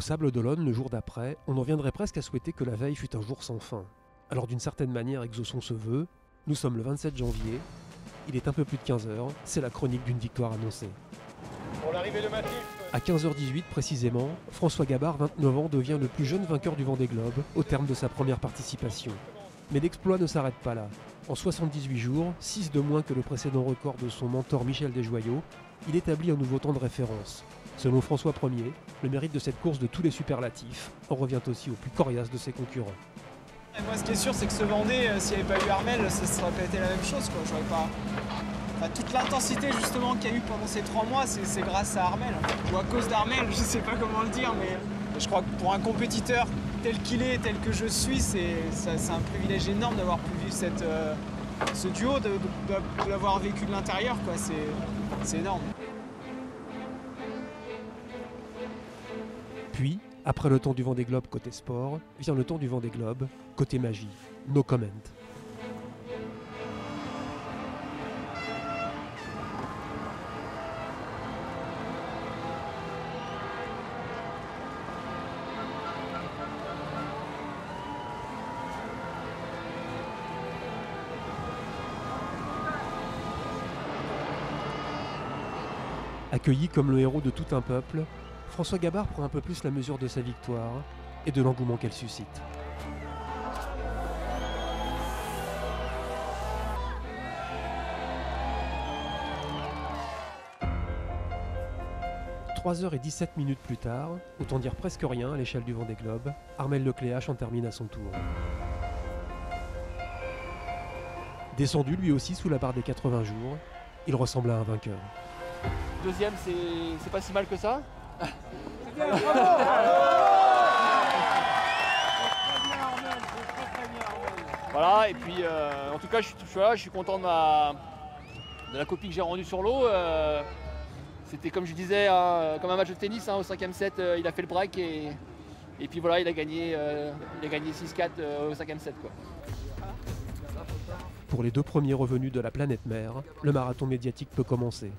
Au Sables d'Olonne, le jour d'après, on en viendrait presque à souhaiter que la veille fût un jour sans fin. Alors d'une certaine manière, exauçons ce vœu. Nous sommes le 27 janvier, il est un peu plus de 15h, c'est la chronique d'une victoire annoncée. Pour l'arrivée de Matif. À 15h18 précisément, François Gabard, 29 ans, devient le plus jeune vainqueur du Vendée Globe au terme de sa première participation. Mais l'exploit ne s'arrête pas là. En 78 jours, 6 de moins que le précédent record de son mentor Michel Desjoyaux, il établit un nouveau temps de référence. Selon François Ier, le mérite de cette course de tous les superlatifs en revient aussi au plus coriace de ses concurrents. Et moi, ce qui est sûr, c'est que ce Vendée, s'il n'y avait pas eu Armel, ça serait pas été la même chose, quoi. J'aurais pas... Enfin, toute l'intensité justement qu'il y a eu pendant ces 3 mois, c'est grâce à Armel. Ou à cause d'Armel, je sais pas comment le dire, mais je crois que pour un compétiteur tel qu'il est, tel que je suis, c'est un privilège énorme d'avoir pu vivre ce duo, de l'avoir vécu de l'intérieur, quoi. C'est énorme. Puis, après le temps du Vendée Globe côté sport, vient le temps du Vendée Globe côté magie. No comment. Accueilli comme le héros de tout un peuple, François Gabard prend un peu plus la mesure de sa victoire et de l'engouement qu'elle suscite. « 3h17 plus tard, autant dire presque rien à l'échelle du Vendée Globe, Armel Lecléache en termine à son tour. Descendu lui aussi sous la barre des 80 jours, il ressemble à un vainqueur. Deuxième, c'est pas si mal que ça. Voilà, et puis en tout cas, je suis content de la copie que j'ai rendue sur l'eau. C'était comme je disais, comme un match de tennis, au 5e set, il a fait le break et puis voilà, il a gagné 6-4 au 5e set, quoi. Pour les 2 premiers revenus de la planète mer, le marathon médiatique peut commencer.